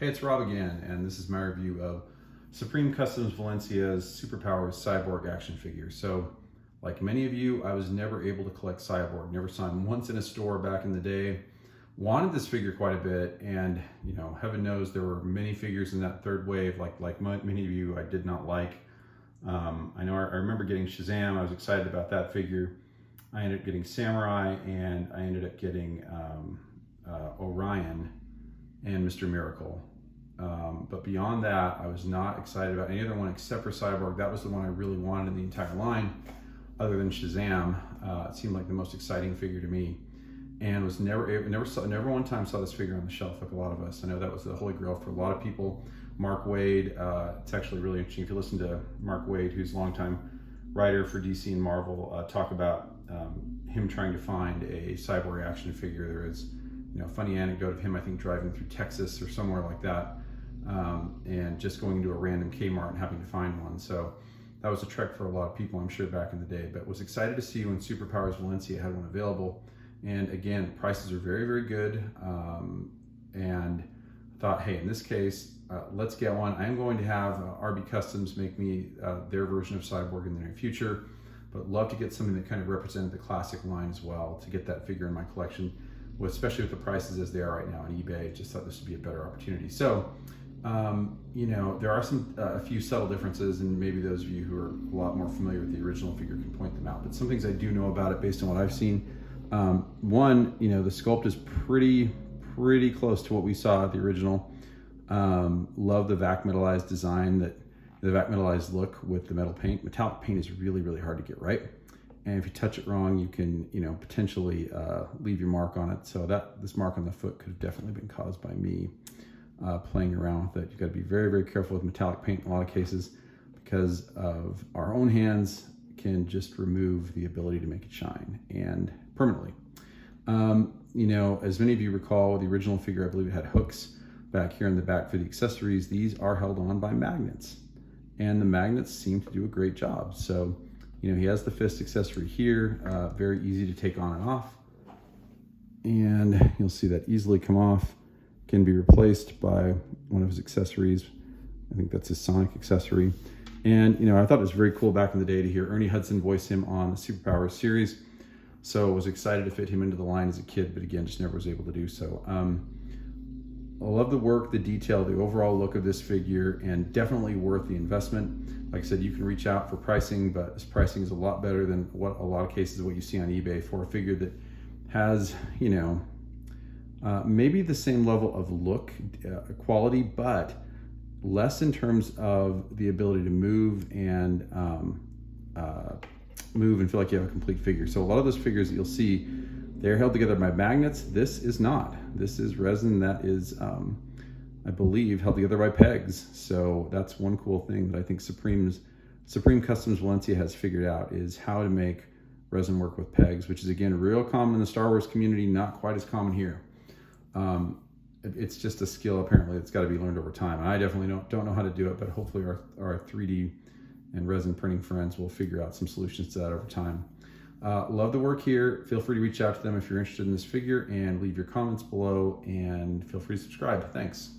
Hey, it's Rob again, and this is my review of Supremecustoms Valencia's Super Powers Cyborg action figure. So, like many of you, I was never able to collect Cyborg. Never saw him once in a store back in the day. Wanted this figure quite a bit, and heaven knows there were many figures in that third wave, like many of you, I did not like. I remember getting Shazam. I was excited about that figure. I ended up getting Samurai, and I ended up getting Orion and Mr. Miracle. But beyond that, I was not excited about any other one except for Cyborg. That was the one I really wanted in the entire line, other than Shazam. It seemed like the most exciting figure to me, and was never one time saw this figure on the shelf like a lot of us. I know that was the holy grail for a lot of people. Mark Waid, it's actually really interesting if you listen to Mark Waid, who's a longtime writer for DC and Marvel, talk about him trying to find a Cyborg action figure. There is a funny anecdote of him, I think, driving through Texas or somewhere like that, and just going into a random Kmart and having to find one. So that was a trek for a lot of people, I'm sure, back in the day, but was excited to see when Super Powers Valencia had one available. And again, the prices are very, very good. And thought, hey, in this case, let's get one. I'm going to have RB Customs make me their version of Cyborg in the near future, but love to get something that kind of represented the classic line as well, to get that figure in my collection, especially with the prices as they are right now on eBay. Just thought this would be a better opportunity. So, there are a few subtle differences, and maybe those of you who are a lot more familiar with the original figure can point them out. But some things I do know about it based on what I've seen. One, the sculpt is pretty close to what we saw at the original. Love the vac metallized design, the vac metallized look with the metal paint. Metallic paint is really, really hard to get right. And if you touch it wrong, you can, potentially leave your mark on it. So this mark on the foot could have definitely been caused by me playing around with it. You've got to be very, very careful with metallic paint in a lot of cases, because of our own hands can just remove the ability to make it shine, and permanently. As many of you recall, the original figure, I believe it had hooks back here in the back for the accessories. These are held on by magnets, and the magnets seem to do a great job. So, he has the fist accessory here, very easy to take on and off. And you'll see that easily come off, can be replaced by one of his accessories. I think that's his Sonic accessory. And, I thought it was very cool back in the day to hear Ernie Hudson voice him on the Super Powers series. So I was excited to fit him into the line as a kid, but again, just never was able to do so. I love the work, the detail, the overall look of this figure, and definitely worth the investment. Like I said, you can reach out for pricing, but this pricing is a lot better than what a lot of cases of what you see on eBay for a figure that has, maybe the same level of look, quality, but less in terms of the ability to move and feel like you have a complete figure. So a lot of those figures that you'll see, they're held together by magnets. This is not. This is resin that is, I believe, held together by pegs. So that's one cool thing that I think Supremecustoms Valencia has figured out, is how to make resin work with pegs, which is, again, real common in the Star Wars community, not quite as common here. It's just a skill, apparently, that's got to be learned over time. And I definitely don't know how to do it, but hopefully our 3D and resin printing friends will figure out some solutions to that over time. Love the work here. Feel free to reach out to them if you're interested in this figure, and leave your comments below, and feel free to subscribe. Thanks.